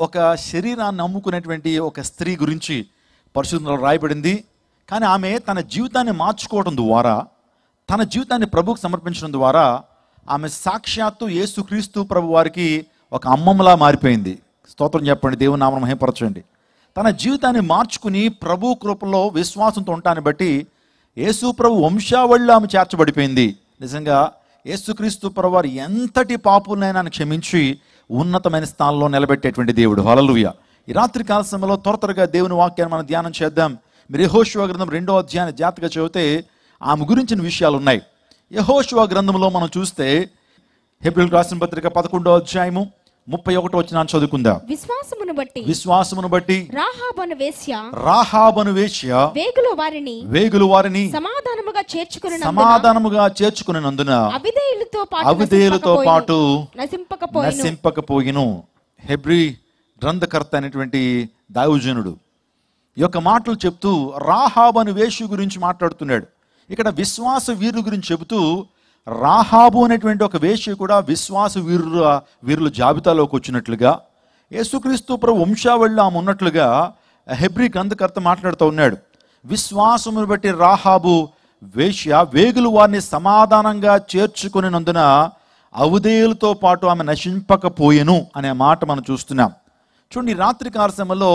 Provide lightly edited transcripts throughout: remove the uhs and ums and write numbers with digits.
ఒక శరీరాన్ని అమ్ముకునేటువంటి ఒక స్త్రీ గురించి పరిశుద్ధంలో రాయబడింది. కానీ ఆమె తన జీవితాన్ని మార్చుకోవడం ద్వారా, తన జీవితాన్ని ప్రభువుకు సమర్పించడం ద్వారా ఆమె సాక్షాత్తు యేసుక్రీస్తు ప్రభు వారికి ఒక అమ్మమ్మలా మారిపోయింది. స్తోత్రం చెప్పండి, దేవుని నామమున మహిమపరచండి. తన జీవితాన్ని మార్చుకుని ప్రభు కృపలో విశ్వాసంతో ఉండటాన్ని బట్టి యేసు ప్రభు వంశావళిలో ఆమె చేర్చబడిపోయింది. నిజంగా యేసుక్రీస్తు ప్రభు వారు ఎంతటి పాపులనైనా క్షమించి ఉన్నతమైన స్థానంలో నిలబెట్టేటువంటి దేవుడు. హల్లెలూయా. ఈ రాత్రి కాల సమయంలో త్వరగా దేవుని వాక్యాన్ని మనం ధ్యానం చేద్దాం. మీరు యెహోషువ గ్రంథం 2వ అధ్యాయాన్ని జాగ్రత్తగా చదివితే ఆమె గురించిన విషయాలు ఉన్నాయి. యెహోషువ గ్రంథంలో మనం చూస్తే హెబ్రీయులకు రాసిన పత్రిక 11వ అధ్యాయము 31వ వచనాన్ని చదువుకుందాం. విశ్వాసమును బట్టి రాహాబను వేశ్య వేగుల వారిని సమాధానముగా చేర్చుకునినందున అవిధేయులతో పాటు నశింపకపోయిను. హెబ్రీ గ్రంథకర్త అయినటువంటి దైవజనుడు ఈ యొక్క మాటలు చెప్తూ రాహాబు అనే వేశ్య గురించి మాట్లాడుతున్నాడు. ఇక్కడ విశ్వాస వీరుల గురించి చెబుతూ రాహాబు అనేటువంటి ఒక వేశ్య కూడా విశ్వాస వీరుల జాబితాలోకి వచ్చినట్లుగా, యేసుక్రీస్తు ప్రభు వంశావళిలో ఆమె ఉన్నట్లుగా హెబ్రీ గ్రంథకర్త మాట్లాడుతూ ఉన్నాడు. విశ్వాసమును బట్టి రాహాబు వేశ్య వేగులు వారిని సమాధానంగా చేర్చుకునినందున అవిధేయులతో పాటు ఆమె నశింపకపోయెను అనే మాట మనం చూస్తున్నాం. చూడండి, రాత్రి కాల సమయంలో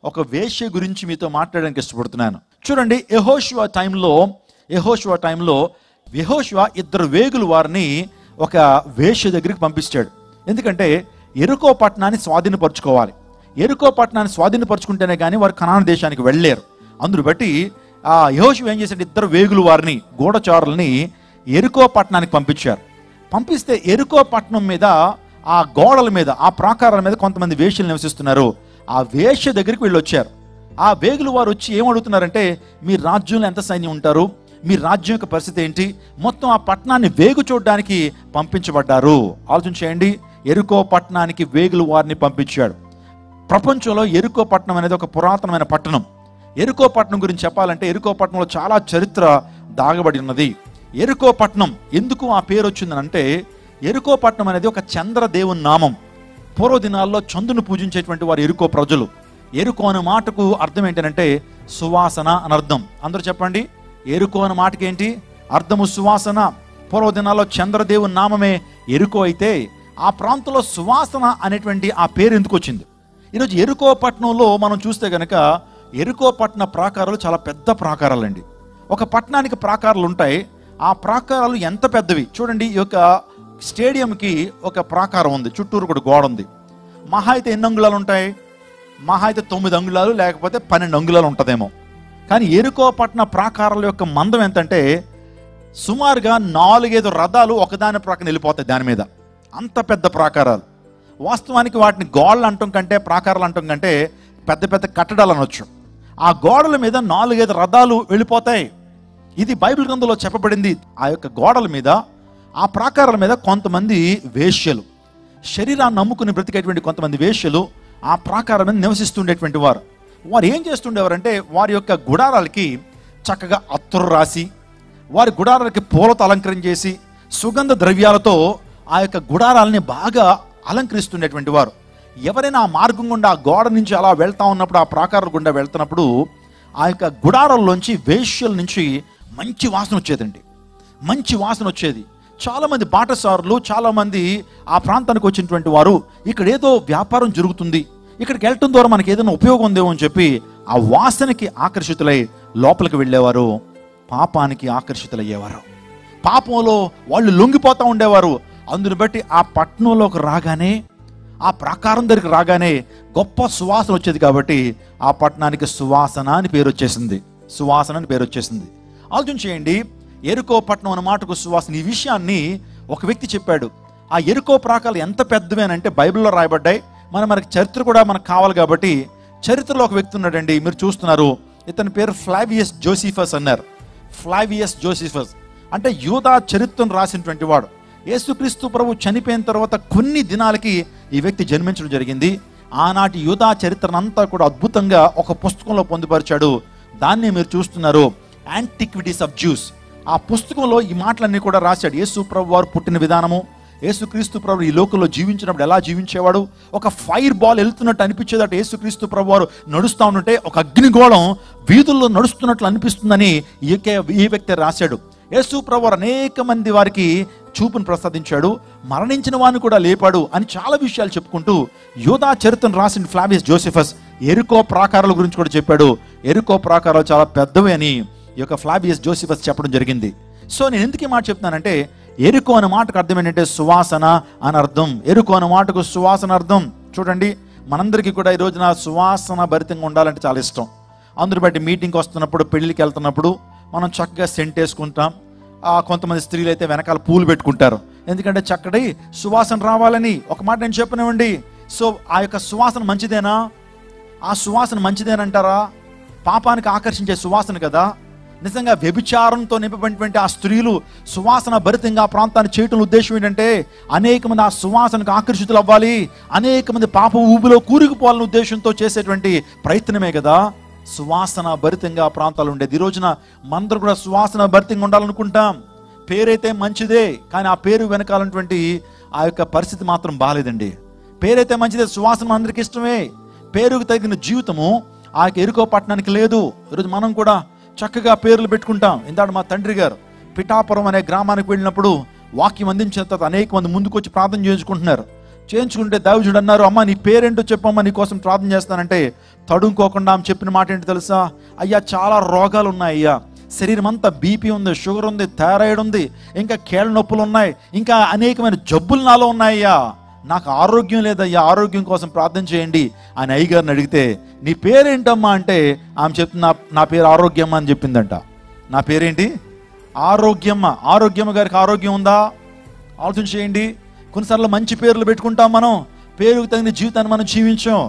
ఒక వేశ్య గురించి మీతో మాట్లాడడానికి ఇష్టపడుతున్నాను. చూడండి, యెహోషువ టైంలో యెహోషువ 2 వేగులు వారిని ఒక వేశ్య దగ్గరికి పంపిస్తాడు. ఎందుకంటే యెరికో పట్టణాన్ని స్వాధీనపరచుకోవాలి. యెరికో పట్టణాన్ని స్వాధీనపరచుకుంటేనే కానీ వారు కనాను దేశానికి వెళ్ళలేరు. అందును బట్టి యెహోషువ ఏం చేశాడు, 2 వేగులు వారిని, గూఢచారుల్ని యెరికో పట్టణానికి పంపించారు. పంపిస్తే యెరికో పట్టణం మీద, ఆ గోడల మీద, ఆ ప్రాకారాల మీద కొంతమంది వేశ్యలు నివసిస్తున్నారు. ఆ వేశ్య దగ్గరికి వీళ్ళు వచ్చారు. ఆ వేగులు వారు వచ్చి ఏం అడుగుతున్నారంటే, మీ రాజ్యంలో ఎంత సైన్యం ఉంటారు, మీ రాజ్యం యొక్క పరిస్థితి ఏంటి, మొత్తం ఆ పట్టణాన్ని వేగు చూడడానికి పంపించబడ్డారు. ఆలోచన చేయండి, యెరికో పట్టణానికి వేగులు వారిని పంపించాడు. ప్రపంచంలో యెరికో పట్టణం అనేది ఒక పురాతనమైన పట్టణం. యెరికో పట్టణం గురించి చెప్పాలంటే యెరికో పట్టణంలో చాలా చరిత్ర దాగబడి ఉన్నది. యెరికో పట్టణం ఎందుకు ఆ పేరు వచ్చిందని అంటే, యెరికో పట్టణం అనేది ఒక చంద్రదేవుని నామం. పూర్వ దినాల్లో చంద్రుని పూజించేటువంటి వారు యెరికో ప్రజలు. యెరికో అనే మాటకు అర్థం ఏంటంటే సువాసన అని అర్థం. అందరూ చెప్పండి, యెరికో అనే మాటకి ఏంటి అర్థము? సువాసన. పూర్వ దినాల్లో చంద్రదేవుని నామమే యెరికో అయితే ఆ ప్రాంతంలో సువాసన అనేటువంటి ఆ పేరు ఎందుకు వచ్చింది? ఈరోజు యెరికో పట్టణంలో మనం చూస్తే కనుక యెరికో పట్టణ ప్రాకారాలు చాలా పెద్ద ప్రాకారాలండి. ఒక పట్టణానికి ప్రాకారాలు ఉంటాయి. ఆ ప్రాకారాలు ఎంత పెద్దవి చూడండి. ఈ యొక్క స్టేడియంకి ఒక ప్రాకారం ఉంది, చుట్టూరు కూడా గోడ ఉంది. మహా అయితే ఎన్ని అంగుళాలు ఉంటాయి? మహా అయితే 9 అంగుళాలు, లేకపోతే 12 అంగుళాలు ఉంటుందేమో. కానీ యెరికో పట్టణ ప్రాకారాల యొక్క మందం ఎంతంటే సుమారుగా 4-5 రథాలు ఒకదాని ప్రక్కన వెళ్ళిపోతాయి దాని మీద. అంత పెద్ద ప్రాకారాలు. వాస్తవానికి వాటిని గోడలు అంటాం కంటే, ప్రాకారాలు అంటాం కంటే పెద్ద పెద్ద కట్టడాలు అనొచ్చు. ఆ గోడల మీద 4-5 రథాలు వెళ్ళిపోతాయి. ఇది బైబిల్ గ్రంథంలో చెప్పబడింది. ఆ యొక్క గోడల మీద, ఆ ప్రాకారాల మీద కొంతమంది వేశ్యలు, శరీరాన్ని నమ్ముకుని బ్రతికేటువంటి కొంతమంది వేశ్యలు ఆ ప్రాకారం మీద నివసిస్తుండేటువంటి వారు. వారు ఏం చేస్తుండేవారంటే, వారి యొక్క గుడారాలకి చక్కగా అత్తరు రాసి, వారి గుడారాలకి పూలతో అలంకరణ చేసి, సుగంధ ద్రవ్యాలతో ఆ యొక్క గుడారాలని బాగా అలంకరిస్తుండేటువంటి వారు. ఎవరైనా ఆ మార్గం గుండా, ఆ గోడ నుంచి అలా వెళ్తా ఉన్నప్పుడు, ఆ ప్రాకారాల గుండా వెళ్తున్నప్పుడు ఆ యొక్క గుడారాల్లోంచి, వేశ్యల నుంచి మంచి వాసన వచ్చేదండి. మంచి వాసన వచ్చేది. చాలామంది బాటసారులు, చాలామంది ఆ ప్రాంతానికి వచ్చినటువంటి వారు ఇక్కడ ఏదో వ్యాపారం జరుగుతుంది, ఇక్కడికి వెళ్ళటం ద్వారా మనకి ఏదైనా ఉపయోగం ఉందేమో అని చెప్పి ఆ వాసనకి ఆకర్షితులై లోపలికి వెళ్ళేవారు. పాపానికి ఆకర్షితులయ్యేవారు. పాపంలో వాళ్ళు లొంగిపోతూ ఉండేవారు. అందుని బట్టి ఆ పట్టణంలోకి రాగానే, ఆ ప్రాకారం దగ్గరికి రాగానే గొప్ప సువాసన వచ్చేది. కాబట్టి ఆ పట్టణానికి సువాసన అని పేరు వచ్చేసింది. సువాసన అని పేరు వచ్చేసింది. ఆలోచన చేయండి, యెరికో పట్టణం అన్న మాటకు సువాసన. ఈ విషయాన్ని ఒక వ్యక్తి చెప్పాడు. ఆ యెరికో ప్రాకారాలు ఎంత పెద్దవేనంటే బైబిల్లో రాయబడ్డాయి. మనకి చరిత్ర కూడా మనకు కావాలి కాబట్టి చరిత్రలో ఒక వ్యక్తి ఉన్నాడండి, మీరు చూస్తున్నారు. ఇతని పేరు ఫ్లావియస్ జోసిఫస్ అన్నారు. ఫ్లావియస్ జోసిఫస్ అంటే యూదా చరిత్రను రాసినటువంటి వాడు. యేసుక్రీస్తు ప్రభు చనిపోయిన తర్వాత కొన్ని దినాలకి ఈ వ్యక్తి జన్మించడం జరిగింది. ఆనాటి యూదా చరిత్రనంతా కూడా అద్భుతంగా ఒక పుస్తకంలో పొందుపరిచాడు. దాన్ని మీరు చూస్తున్నారు, యాంటిక్విటీస్ ఆఫ్ జ్యూస్. ఆ పుస్తకంలో ఈ మాటలన్నీ కూడా రాశాడు. యేసు ప్రభు వారు పుట్టిన విధానము, యేసుక్రీస్తు ప్రభు ఈ లోకంలో జీవించినప్పుడు ఎలా జీవించేవాడు? ఒక ఫైర్ బాల్ వెళ్తున్నట్టు అనిపించేదట. యేసుక్రీస్తు ప్రభు వారు నడుస్తూ ఉంటే ఒక అగ్నిగోళం వీధుల్లో నడుస్తున్నట్లు అనిపిస్తుందని ఈ వ్యక్తి రాశాడు. యేసు ప్రభు వారు అనేక మంది వారికి చూపును ప్రసాదించాడు, మరణించిన వారిని కూడా లేపాడు అని చాలా విషయాలు చెప్పుకుంటూ యూదా చరిత్రను రాసిన ఫ్లావియస్ జోసెఫస్ ఎరికో ప్రాకారాల గురించి కూడా చెప్పాడు. ఎరికో ప్రాకారాలు చాలా పెద్దవి అని ఈ యొక్క ఫ్లావియస్ జోసెఫస్ చెప్పడం జరిగింది. సో నేను ఎందుకు ఈ మాట చెప్తున్నానంటే, ఎరికో అనే మాటకు అర్థం ఏంటంటే సువాసన అని అర్థం. ఎరికో అనే మాటకు సువాసన అర్థం. చూడండి, మనందరికీ కూడా ఈ రోజున సువాసన భరితంగా ఉండాలంటే చాలా ఇష్టం. అందరూ బట్టి మీటింగ్కి వస్తున్నప్పుడు, పెళ్ళికి వెళ్తున్నప్పుడు మనం చక్కగా సెంట్ వేసుకుంటాం. కొంతమంది స్త్రీలు అయితే వెనకాల పూలు పెట్టుకుంటారు, ఎందుకంటే చక్కటి సువాసన రావాలని. ఒక మాట నేను చెప్పనివ్వండి, సో ఆ యొక్క సువాసన మంచిదేనా? ఆ సువాసన మంచిదేనంటారా? పాపానికి ఆకర్షించే సువాసన కదా. నిజంగా వ్యభిచారంతో నింపబడినటువంటి ఆ స్త్రీలు సువాసన భరితంగా ఆ ప్రాంతాన్ని చేయటం ఉద్దేశం ఏంటంటే అనేక మంది ఆ సువాసనకు ఆకర్షితులు అవ్వాలి, అనేక మంది పాప ఊబిలో కూరుకుపోవాలనే ఉద్దేశంతో చేసేటువంటి ప్రయత్నమే కదా సువాసన భరితంగా ప్రాంతాలు ఉండేది. ఈ రోజున మనందరూ కూడా సువాసన భరితంగా ఉండాలనుకుంటాం. పేరైతే మంచిదే, కానీ ఆ పేరు వెనకాలన్నటువంటి ఆ యొక్క పరిస్థితి మాత్రం బాగాలేదండి. పేరైతే మంచిదే, సువాసన అందరికి ఇష్టమే, పేరుకు తగిన జీవితము ఆ ఎరుకో పట్టణానికి లేదు. ఈరోజు మనం కూడా చక్కగా పేర్లు పెట్టుకుంటాం. ఇందాక మా తండ్రి గారు పిఠాపురం అనే గ్రామానికి వెళ్ళినప్పుడు వాక్యం అందించిన తర్వాత అనేక మంది ముందుకు వచ్చి ప్రార్థన చేయించుకుంటే దైవజుడు అన్నారు, అమ్మ నీ పేరేంటో చెప్పమ్మా, నీ కోసం ప్రార్థన చేస్తానంటే తడుముకోకుండా ఆమె చెప్పిన మాట ఏంటి తెలుసా? అయ్యా చాలా రోగాలు ఉన్నాయి అయ్యా, శరీరం అంతా బీపీ ఉంది, షుగర్ ఉంది, థైరాయిడ్ ఉంది, ఇంకా కీళ్ళ నొప్పులు ఉన్నాయి, ఇంకా అనేకమైన జబ్బులు నాలో ఉన్నాయ్యా, నాకు ఆరోగ్యం లేదయ్యా, ఆరోగ్యం కోసం ప్రార్థన చేయండి అని అయ్యగారిని అడిగితే నీ పేరేంటమ్మా అంటే ఆమె చెప్తున్నా, నా పేరు ఆరోగ్యమ్మ అని చెప్పిందంట. నా పేరేంటి? ఆరోగ్యమ్మ. ఆరోగ్యమ్మ గారికి ఆరోగ్యం ఉందా? ఆలోచన చేయండి. కొన్నిసార్లు మంచి పేర్లు పెట్టుకుంటాం, మనం పేరుకు తగిన జీవితాన్ని మనం జీవించాం.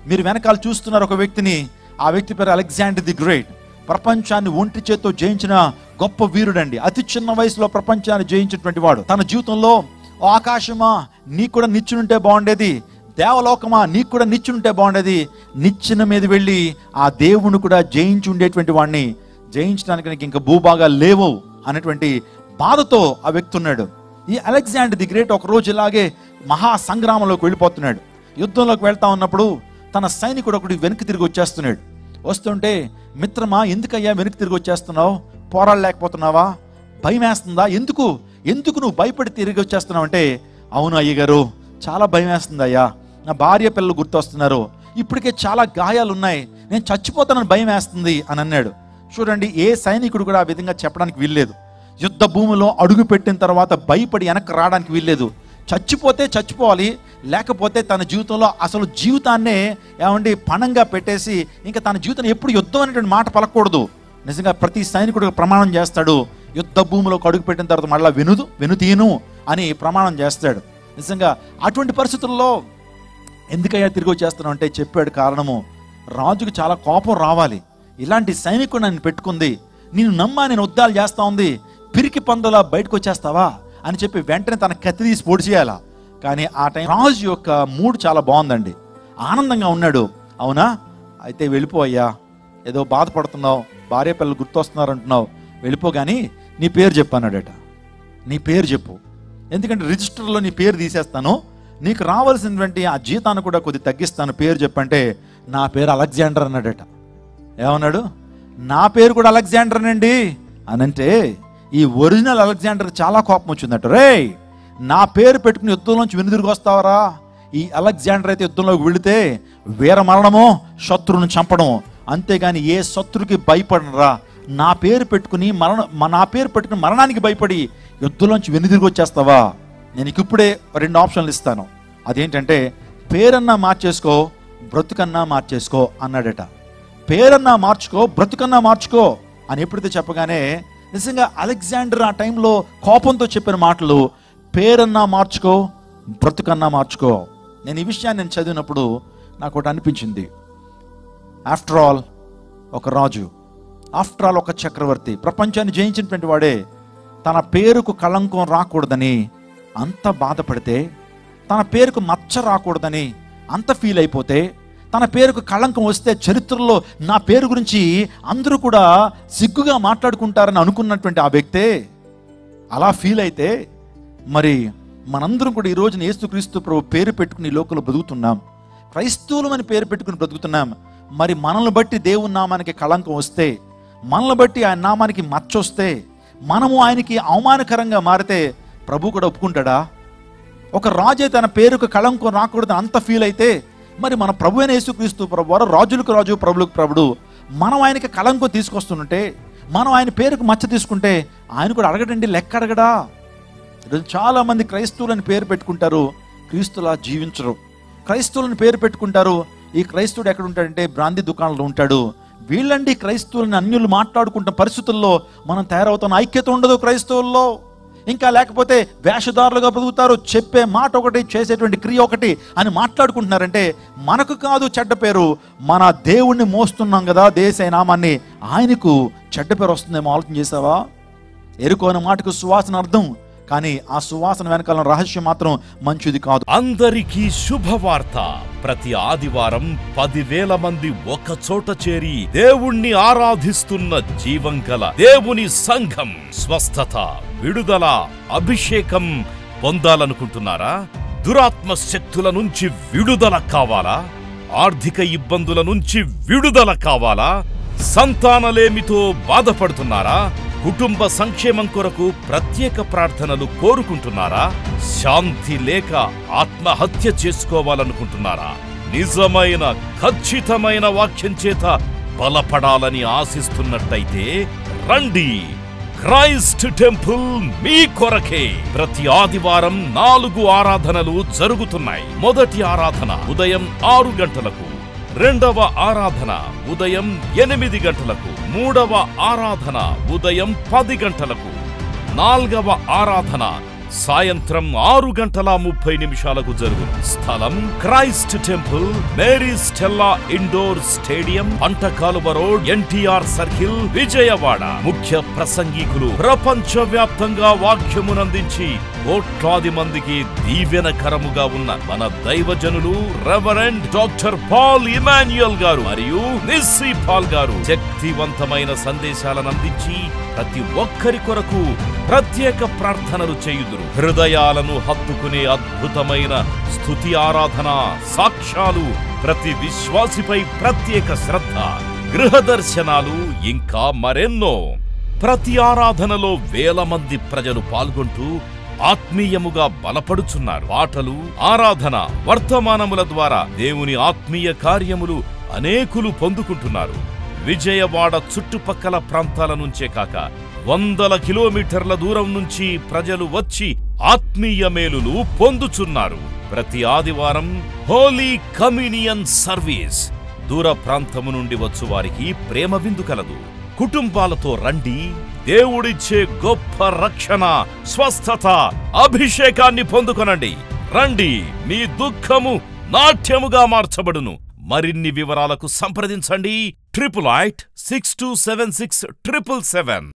మీరు వెనకాల చూస్తున్నారు ఒక వ్యక్తిని, ఆ వ్యక్తి పేరు అలెగ్జాండర్ ది గ్రేట్. ప్రపంచాన్ని ఒంటి చేత్తో జయించిన గొప్ప వీరుడండి. అతి చిన్న వయసులో ప్రపంచాన్ని జయించినటువంటి వాడు. తన జీవితంలో ఆకాశమా నీకు కూడా నిచ్చునుంటే బాగుండేది, దేవలోకమా నీకు కూడా నిచ్చునుంటే బాగుండేది, నిచ్చెన మీద వెళ్ళి ఆ దేవుని కూడా జయించి ఉండేటువంటి వాడిని జయించడానికి నాకు ఇంకా భూభాగాలు లేవు అనేటువంటి బాధతో ఆ వ్యక్తి ఉన్నాడు. ఈ అలెగ్జాండర్ ది గ్రేట్ ఒక రోజు ఇలాగే మహా సంగ్రామంలోకి వెళ్ళిపోతున్నాడు. యుద్ధంలోకి వెళ్తా ఉన్నప్పుడు తన సైనికుడు ఒకటి వెనక్కి తిరిగి వచ్చేస్తున్నాడు. వస్తుంటే, మిత్రమా ఎందుకయ్యా వెనక్కి తిరిగి వచ్చేస్తున్నావు? పోరాడలేకపోతున్నావా? భయం వేస్తుందా? ఎందుకు నువ్వు భయపడి తిరిగి వచ్చేస్తున్నావు అంటే, అవును అయ్యగారు చాలా భయం వేస్తుంది అయ్యా, నా భార్య పిల్లలు గుర్తొస్తున్నారు, ఇప్పటికే చాలా గాయాలు ఉన్నాయి, నేను చచ్చిపోతానని భయం వేస్తుంది అని అన్నాడు. చూడండి, ఏ సైనికుడు కూడా ఆ విధంగా చెప్పడానికి వీల్లేదు. యుద్ధ భూమిలో అడుగు పెట్టిన తర్వాత భయపడి వెనక్కి రావడానికి వీల్లేదు. చచ్చిపోతే చచ్చిపోవాలి, లేకపోతే తన జీవితంలో అసలు జీవితాన్నే ఏమండి పణంగా పెట్టేసి ఇంకా తన జీవితం ఎప్పుడు యుద్ధం అనేటువంటి మాట పలకూడదు. నిజంగా ప్రతి సైనికుడు ప్రమాణం చేస్తాడు, యుద్ధ భూమిలోకి అడుగు పెట్టిన తర్వాత మళ్ళీ వెనుతీను అని ప్రమాణం చేస్తాడు. నిజంగా అటువంటి పరిస్థితుల్లో ఎందుకయ్యా తిరిగి వచ్చేస్తున్నావు అంటే చెప్పాడు కారణము, రాజుకు చాలా కోపం రావాలి, ఇలాంటి సైనికుడు నన్ను పెట్టుకుంది, నేను నమ్మా, నేను యుద్ధాలు చేస్తా ఉంది, పిరికి పందులా బయటకు వచ్చేస్తావా అని చెప్పి వెంటనే తన కత్తి తీసి పొడి చేయాలా. కానీ ఆ టైం రాజు యొక్క మూడ్ చాలా బాగుందండి, ఆనందంగా ఉన్నాడు. అవునా, అయితే వెళ్ళిపోయ్యా, ఏదో బాధపడుతున్నావు, భార్య పిల్లలు గుర్తొస్తున్నారు అంటున్నావు, వెళ్ళిపో, కానీ నీ పేరు చెప్పు అన్నాడట. నీ పేరు చెప్పు, ఎందుకంటే రిజిస్టర్లో నీ పేరు తీసేస్తాను, నీకు రావాల్సినటువంటి ఆ జీతాన్ని కూడా కొద్దిగా తగ్గిస్తాను, పేరు చెప్పంటే నా పేరు అలెగ్జాండర్ అన్నాడట. ఏమన్నాడు? నా పేరు కూడా అలెగ్జాండర్ అండి అనంటే ఈ ఒరిజినల్ అలెగ్జాండర్ చాలా కోపం వచ్చిందట. రే, నా పేరు పెట్టుకుని యుద్ధంలోంచి వెనుదిరిగి వస్తావరా? ఈ అలెగ్జాండర్ అయితే యుద్ధంలోకి వెళితే వీర మరణమో శత్రువును చంపడమో, అంతేగాని ఏ శత్రుకి భయపడనరా. నా పేరు పెట్టుకుని మరణానికి భయపడి యుద్ధంలోంచి వెనుదిరిగి వచ్చేస్తావా? నేను ఇప్పుడే 2 ఆప్షన్లు ఇస్తాను. అదేంటంటే పేరన్నా మార్చేసుకో, బ్రతుకన్నా మార్చేసుకో అన్నాడట. పేరన్నా మార్చుకో, బ్రతుకన్నా మార్చుకో అని ఎప్పుడైతే చెప్పగానే నిజంగా అలెగ్జాండర్ ఆ టైంలో కోపంతో చెప్పిన మాటలు, పేరన్నా మార్చుకో, బ్రతుకన్నా మార్చుకో. నేను ఈ విషయాన్ని చదివినప్పుడు నాకు ఒకటి అనిపించింది. ఆఫ్టర్ ఆల్ ఒక రాజు, ఆఫ్టర్ ఆల్ ఒక చక్రవర్తి, ప్రపంచాన్ని జయించినటువంటి వాడే తన పేరుకు కళంకం రాకూడదని అంత బాధపడితే, తన పేరుకు మచ్చ రాకూడదని అంత ఫీల్ అయిపోతే, తన పేరుకు కళంకం వస్తే చరిత్రలో నా పేరు గురించి అందరూ కూడా సిగ్గుగా మాట్లాడుకుంటారని అనుకున్నటువంటి ఆ వ్యక్తే అలా ఫీల్ అయితే, మరి మనందరం కూడా ఈ రోజున యేసుక్రీస్తు ప్రభు పేరు పెట్టుకుని ఈ లోకంలో బ్రతుకుతున్నాం. క్రైస్తవులమని పేరు పెట్టుకుని బ్రతుకుతున్నాం. మరి మనల్ని బట్టి దేవుని నామానికి కళంకం వస్తే, మనల్ని బట్టి ఆయన నామానికి మచ్చ వస్తే, మనము ఆయనకి అవమానకరంగా మారితే ప్రభు కూడా ఒప్పుకుంటాడా? ఒక రాజే తన పేరుకు కళంకం రాకూడదు అంత ఫీల్ అయితే, మరి మన ప్రభు అయిన యేసుక్రీస్తు ప్రభు వారు రాజులకు రాజు, ప్రభులకు ప్రభుడు, మనం ఆయనకి కళంకం తీసుకొస్తుంటే, మనం ఆయన పేరుకు మచ్చ తీసుకుంటే ఆయన కూడా అడగడండి, లెక్క అడగడా? ఈరోజు చాలామంది క్రైస్తవులని పేరు పెట్టుకుంటారు, క్రీస్తులా జీవించరు. క్రైస్తవులని పేరు పెట్టుకుంటారు, ఈ క్రైస్తవుడు ఎక్కడ ఉంటాడంటే బ్రాంతి దుకాణంలో ఉంటాడు. వీళ్ళండి క్రైస్తవులని అన్యులు మాట్లాడుకుంటున్న పరిస్థితుల్లో మనం తయారవుతున్న ఐక్యత ఉండదు క్రైస్తవుల్లో. ఇంకా లేకపోతే వేషధారులుగా బ్రతుకుతారు, చెప్పే మాట ఒకటి చేసేటువంటి క్రియ ఒకటి అని మాట్లాడుకుంటున్నారంటే మనకు కాదు చెడ్డ పేరు, మన దేవుణ్ణి మోస్తున్నాం కదా, దేశ నామాన్ని, ఆయనకు చెడ్డ పేరు వస్తుందేమో ఆలోచన చేసావా? ఎరుకో అనే మాటకు సువాసన అర్థం, కానీ ఆ సువాసన వెనకాల రహస్యం మాత్రం మంచిది కాదు. అందరికీ శుభవార్త. ప్రతి ఆదివారం 10,000 మంది ఒక చోట చేరి దేవుణ్ణి ఆరాధిస్తున్న జీవం గల దేవుని సంఘం. స్వస్థత, విడుదల, అభిషేకం పొందాలనుకుంటున్నారా? దురాత్మ శక్తుల నుంచి విడుదల కావాలా? ఆర్థిక ఇబ్బందుల నుంచి విడుదల కావాలా? సంతానలేమితో బాధపడుతున్నారా? కుటుంబ సంక్షేమం కొరకు ప్రత్యేక ప్రార్థనలు కోరుకుంటున్నారా? శాంతి లేక ఆత్మహత్య చేసుకోవాలనుకుంటున్నారా? నిజమైన ఖచ్చితమైన వాక్యం చేత బలపడాలని ఆశిస్తున్నట్టయితే రండి. క్రైస్ట్ టెంపుల్ మీ కొరకే. ప్రతి ఆదివారం 4 ఆరాధనలు జరుగుతున్నాయి. మొదటి ఆరాధన ఉదయం 6 గంటలకు, రెండవ ఆరాధన ఉదయం 8 గంటలకు, మూడవ ఆరాధన ఉదయం 10 గంటలకు, నాల్గవ ఆరాధన సాయంత్రం 6:30 జరుగును. స్థలం Christ temple, Mary Stella indoor stadium, Pantakaluva road, NTR circle, Vijayawada. ముఖ్య ప్రసంగికులు ప్రపంచ వ్యాప్తంగా వాక్యమునందించి కోట్లాది మందికి దీవెనకరముగా ఉన్న మన దైవజనులు రెవరెండ్ డాక్టర్ పాల్ ఇమాన్యుయల్ గారు మరియు నిస్సీ పాల్ గారు శక్తివంతమైన సందేశాలను అందించి ప్రతి ఒక్కరి కొరకు ప్రత్యేక ప్రార్థనలు చేయుదురు. హృదయాలను హత్తుకునే అద్భుతమైన స్తుతి ఆరాధన సాక్ష్యాలు, ప్రతి విశ్వాసిపై ప్రత్యేక శ్రద్ధ, గృహ దర్శనాలు, ఇంకా మరెన్నో. ప్రతి ఆరాధనలో 1000 మంది ప్రజలు పాల్గొంటూ ఆత్మీయముగా బలపడుచున్నారు. పాటలు, ఆరాధన, వర్తమానముల ద్వారా దేవుని ఆత్మీయ కార్యములు అనేకులు పొందుకుంటున్నారు. విజయవాడ చుట్టుపక్కల ప్రాంతాల నుంచే కాక 100 కిలోమీటర్ల దూరం నుంచి ప్రజలు వచ్చి ఆత్మీయ మేలులు పొందుచున్నారు. ప్రతి ఆదివారం హోలీ కమ్యూనియన్ సర్వీస్. దూర ప్రాంతము నుండి వచ్చు వారికి ప్రేమ విందు కలదు. కుటుంబాలతో రండి. దేవుడిచ్చే గొప్ప రక్షణ, స్వస్థత, అభిషేకాన్ని పొందుకొనండి. రండి, మీ దుఃఖము నాట్యముగా మార్చబడును. మరిన్ని వివరాలకు సంప్రదించండి 88 6276 777.